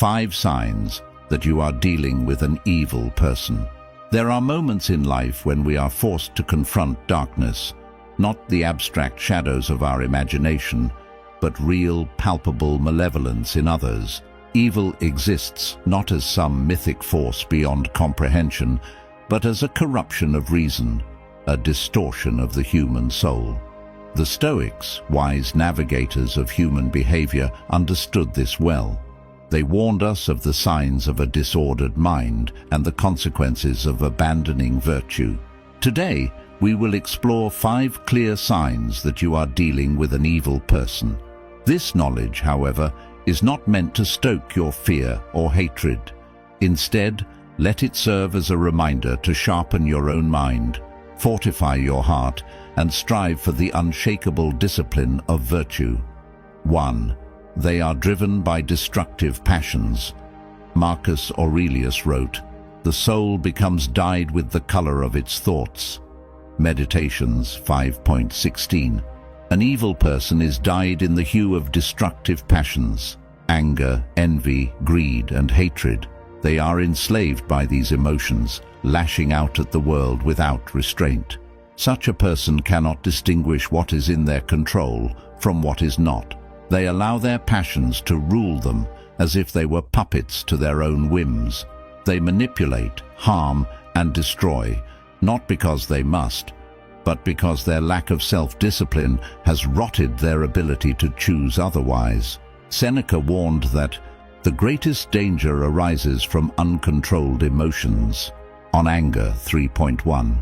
5 signs that you are dealing with an evil person. There are moments in life when we are forced to confront darkness, not the abstract shadows of our imagination, but real, palpable malevolence in others. Evil exists not as some mythic force beyond comprehension, but as a corruption of reason, a distortion of the human soul. The Stoics, wise navigators of human behavior, understood this well. They warned us of the signs of a disordered mind and the consequences of abandoning virtue. Today, we will explore 5 clear signs that you are dealing with an evil person. This knowledge, however, is not meant to stoke your fear or hatred. Instead, let it serve as a reminder to sharpen your own mind, fortify your heart, and strive for the unshakable discipline of virtue. 1. They are driven by destructive passions. Marcus Aurelius wrote, "The soul becomes dyed with the color of its thoughts." Meditations 5.16. An evil person is dyed in the hue of destructive passions, anger, envy, greed, and hatred. They are enslaved by these emotions, lashing out at the world without restraint. Such a person cannot distinguish what is in their control from what is not. They allow their passions to rule them as if they were puppets to their own whims. They manipulate, harm, and destroy, not because they must, but because their lack of self-discipline has rotted their ability to choose otherwise. Seneca warned that the greatest danger arises from uncontrolled emotions. On Anger 3.1.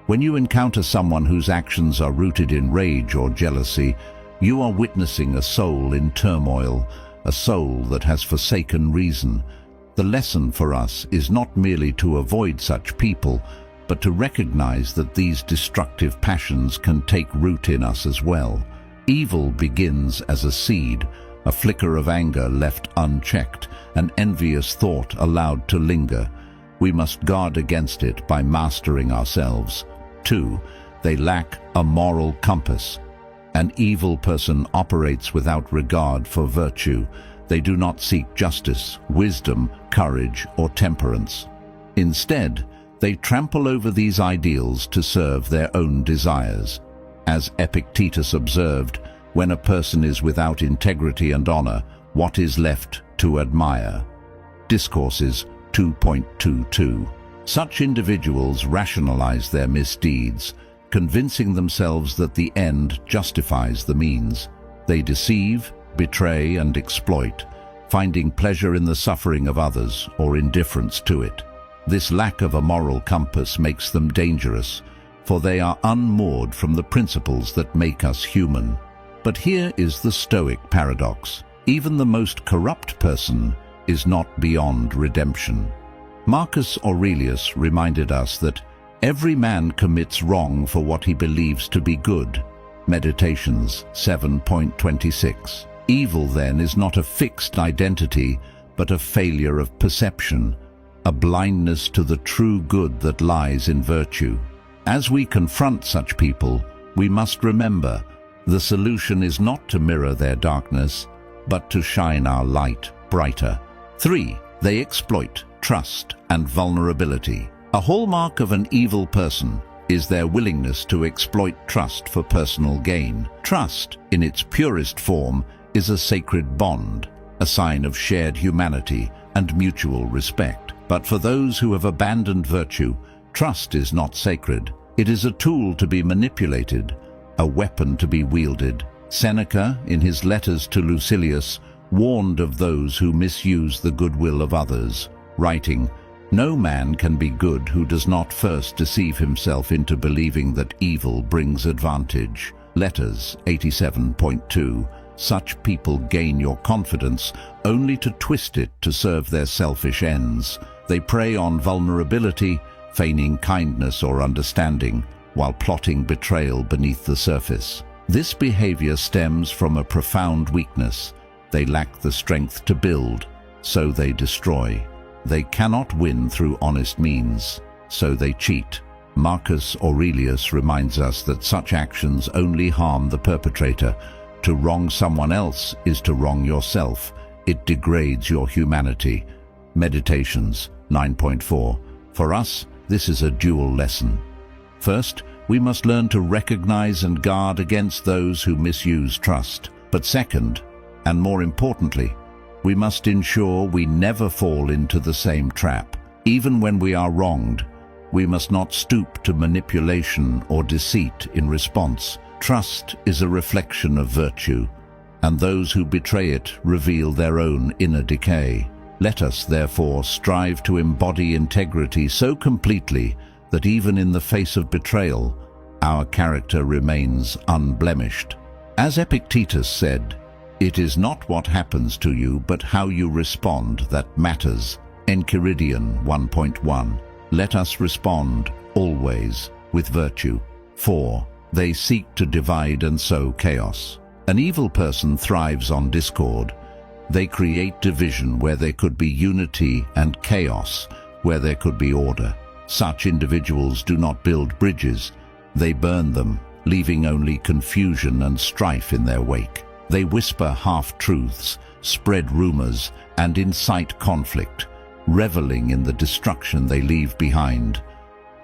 When you encounter someone whose actions are rooted in rage or jealousy, you are witnessing a soul in turmoil, a soul that has forsaken reason. The lesson for us is not merely to avoid such people, but to recognize that these destructive passions can take root in us as well. Evil begins as a seed, a flicker of anger left unchecked, an envious thought allowed to linger. We must guard against it by mastering ourselves. 2. They lack a moral compass. An evil person operates without regard for virtue. They do not seek justice, wisdom, courage, or temperance. Instead, they trample over these ideals to serve their own desires. As Epictetus observed, when a person is without integrity and honor, what is left to admire? Discourses 2.22. Such individuals rationalize their misdeeds, convincing themselves that the end justifies the means. They deceive, betray, and exploit, finding pleasure in the suffering of others or indifference to it. This lack of a moral compass makes them dangerous, for they are unmoored from the principles that make us human. But here is the Stoic paradox. Even the most corrupt person is not beyond redemption. Marcus Aurelius reminded us that every man commits wrong for what he believes to be good. Meditations 7.26. Evil, then, is not a fixed identity, but a failure of perception, a blindness to the true good that lies in virtue. As we confront such people, we must remember the solution is not to mirror their darkness, but to shine our light brighter. 3. They exploit trust and vulnerability. A hallmark of an evil person is their willingness to exploit trust for personal gain. Trust, in its purest form, is a sacred bond, a sign of shared humanity and mutual respect. But for those who have abandoned virtue, trust is not sacred. It is a tool to be manipulated, a weapon to be wielded. Seneca, in his letters to Lucilius, warned of those who misuse the goodwill of others, writing, "No man can be good who does not first deceive himself into believing that evil brings advantage." Letters 87.2. Such people gain your confidence only to twist it to serve their selfish ends. They prey on vulnerability, feigning kindness or understanding, while plotting betrayal beneath the surface. This behavior stems from a profound weakness. They lack the strength to build, so they destroy. They cannot win through honest means, so they cheat. Marcus Aurelius reminds us that such actions only harm the perpetrator. To wrong someone else is to wrong yourself. it degrades your humanity. Meditations 9.4. For us, this is a dual lesson. First, we must learn to recognize and guard against those who misuse trust. But second, and more importantly, we must ensure we never fall into the same trap. Even when we are wronged, we must not stoop to manipulation or deceit in response. Trust is a reflection of virtue, and those who betray it reveal their own inner decay. Let us, therefore, strive to embody integrity so completely that even in the face of betrayal, our character remains unblemished. As Epictetus said, "It is not what happens to you, but how you respond that matters." Enchiridion 1.1. Let us respond, always, with virtue. 4. They seek to divide and sow chaos. An evil person thrives on discord. They create division where there could be unity and chaos where there could be order. Such individuals do not build bridges, they burn them, leaving only confusion and strife in their wake. They whisper half-truths, spread rumors, and incite conflict, reveling in the destruction they leave behind.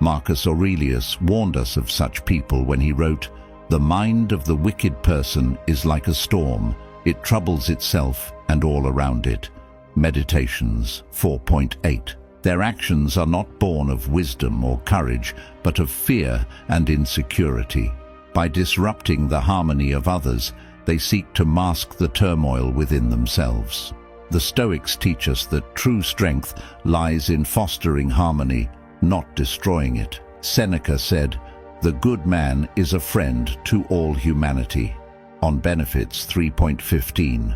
Marcus Aurelius warned us of such people when he wrote, "The mind of the wicked person is like a storm. It troubles itself and all around it." Meditations 4.8. Their actions are not born of wisdom or courage, but of fear and insecurity. By disrupting the harmony of others, they seek to mask the turmoil within themselves. The Stoics teach us that true strength lies in fostering harmony, not destroying it. Seneca said, "The good man is a friend to all humanity." On Benefits 3.15.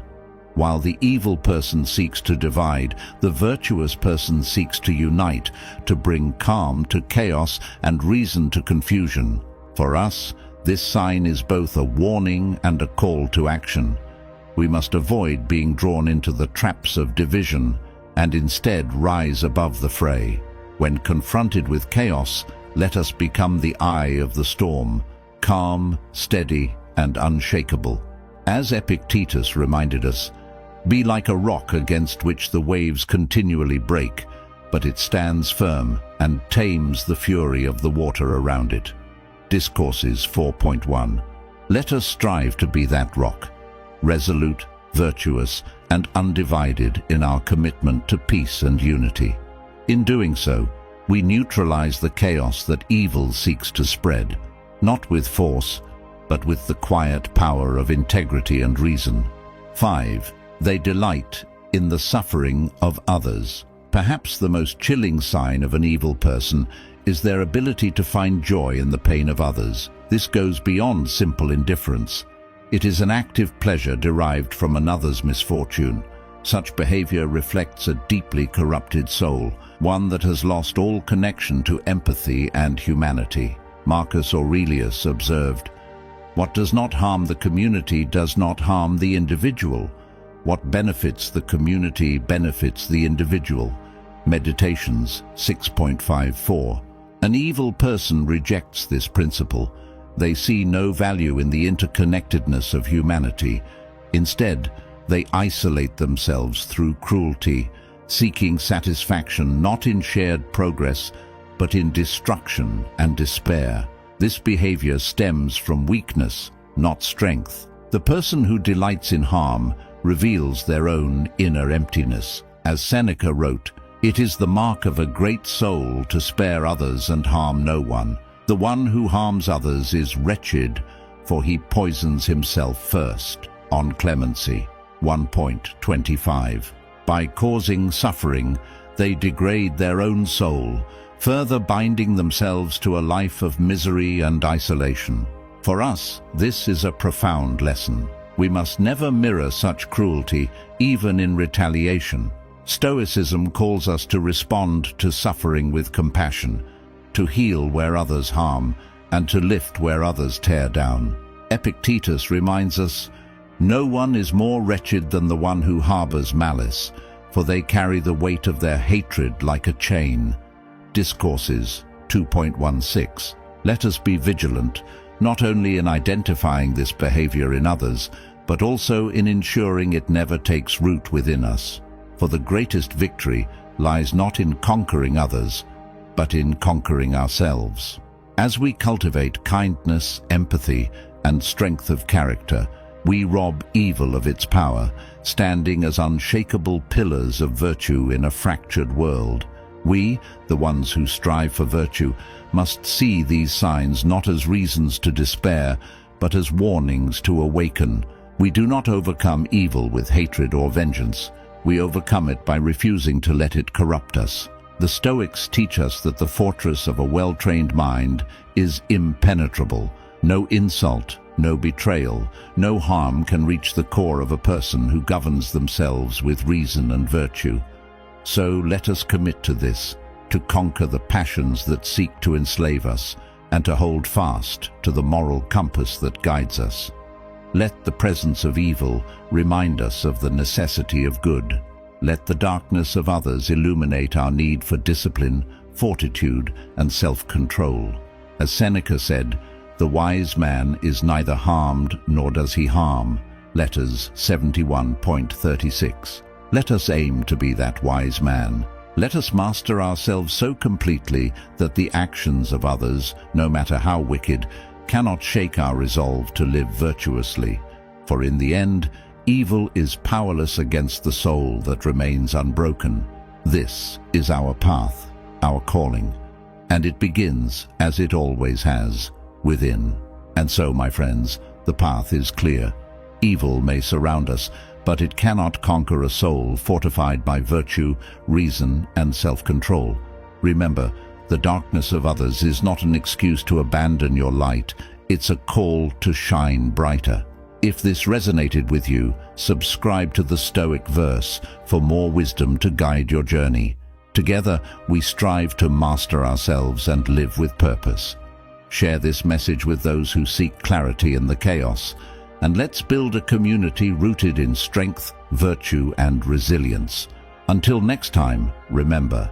While the evil person seeks to divide, the virtuous person seeks to unite, to bring calm to chaos and reason to confusion. For us, this sign is both a warning and a call to action. We must avoid being drawn into the traps of division and instead rise above the fray. When confronted with chaos, let us become the eye of the storm, calm, steady, and unshakable. As Epictetus reminded us, "Be like a rock against which the waves continually break, but it stands firm and tames the fury of the water around it." Discourses 4.1. Let us strive to be that rock, resolute, virtuous, and undivided in our commitment to peace and unity. In doing so, we neutralize the chaos that evil seeks to spread, not with force, but with the quiet power of integrity and reason. 5. They delight in the suffering of others. Perhaps the most chilling sign of an evil person is their ability to find joy in the pain of others. This goes beyond simple indifference. It is an active pleasure derived from another's misfortune. Such behavior reflects a deeply corrupted soul, one that has lost all connection to empathy and humanity. Marcus Aurelius observed, "What does not harm the community does not harm the individual. What benefits the community benefits the individual." Meditations 6.54. An evil person rejects this principle. They see no value in the interconnectedness of humanity. Instead, they isolate themselves through cruelty, seeking satisfaction not in shared progress, but in destruction and despair. This behavior stems from weakness, not strength. The person who delights in harm reveals their own inner emptiness. As Seneca wrote, "It is the mark of a great soul to spare others and harm no one. The one who harms others is wretched, for he poisons himself first." On Clemency 1.25. By causing suffering, they degrade their own soul, further binding themselves to a life of misery and isolation. For us, this is a profound lesson. We must never mirror such cruelty, even in retaliation. Stoicism calls us to respond to suffering with compassion, to heal where others harm, and to lift where others tear down. Epictetus reminds us, "No one is more wretched than the one who harbors malice, for they carry the weight of their hatred like a chain." Discourses 2.16. Let us be vigilant, not only in identifying this behavior in others, but also in ensuring it never takes root within us. For the greatest victory lies not in conquering others, but in conquering ourselves. As we cultivate kindness, empathy, and strength of character, we rob evil of its power, standing as unshakable pillars of virtue in a fractured world. We, the ones who strive for virtue, must see these signs not as reasons to despair, but as warnings to awaken. We do not overcome evil with hatred or vengeance. We overcome it by refusing to let it corrupt us. The Stoics teach us that the fortress of a well-trained mind is impenetrable. No insult, no betrayal, no harm can reach the core of a person who governs themselves with reason and virtue. So let us commit to this, to conquer the passions that seek to enslave us, and to hold fast to the moral compass that guides us. Let the presence of evil remind us of the necessity of good. Let the darkness of others illuminate our need for discipline, fortitude, and self-control. As Seneca said, "The wise man is neither harmed nor does he harm." Letters 71.36. Let us aim to be that wise man. Let us master ourselves so completely that the actions of others, no matter how wicked, cannot shake our resolve to live virtuously. For in the end, evil is powerless against the soul that remains unbroken. This is our path, our calling, and it begins, as it always has, within. And so, my friends, the path is clear. Evil may surround us, but it cannot conquer a soul fortified by virtue, reason, and self-control. Remember, the darkness of others is not an excuse to abandon your light. It's a call to shine brighter. If this resonated with you, subscribe to the Stoic verse for more wisdom to guide your journey. Together, we strive to master ourselves and live with purpose. Share this message with those who seek clarity in the chaos, and let's build a community rooted in strength, virtue, and resilience. Until next time, remember,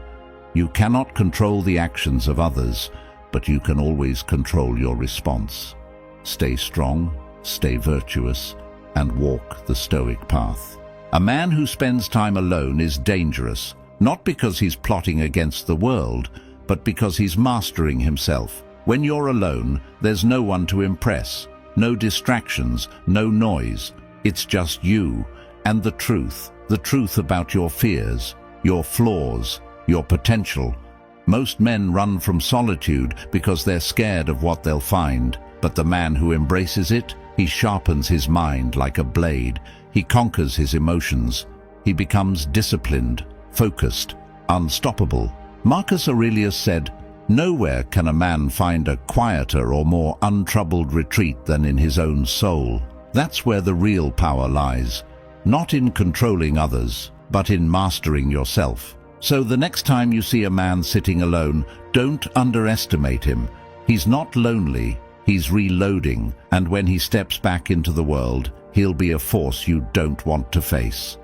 you cannot control the actions of others, but you can always control your response. Stay strong, stay virtuous, and walk the Stoic path. A man who spends time alone is dangerous, not because he's plotting against the world, but because he's mastering himself. When you're alone, there's no one to impress. No distractions, no noise. It's just you and the truth about your fears, your flaws, your potential. Most men run from solitude because they're scared of what they'll find, but the man who embraces it, he sharpens his mind like a blade. He conquers his emotions. He becomes disciplined, focused, unstoppable. Marcus Aurelius said, "Nowhere can a man find a quieter or more untroubled retreat than in his own soul." That's where the real power lies, not in controlling others, but in mastering yourself. So the next time you see a man sitting alone, don't underestimate him. He's not lonely, he's reloading, and when he steps back into the world, he'll be a force you don't want to face.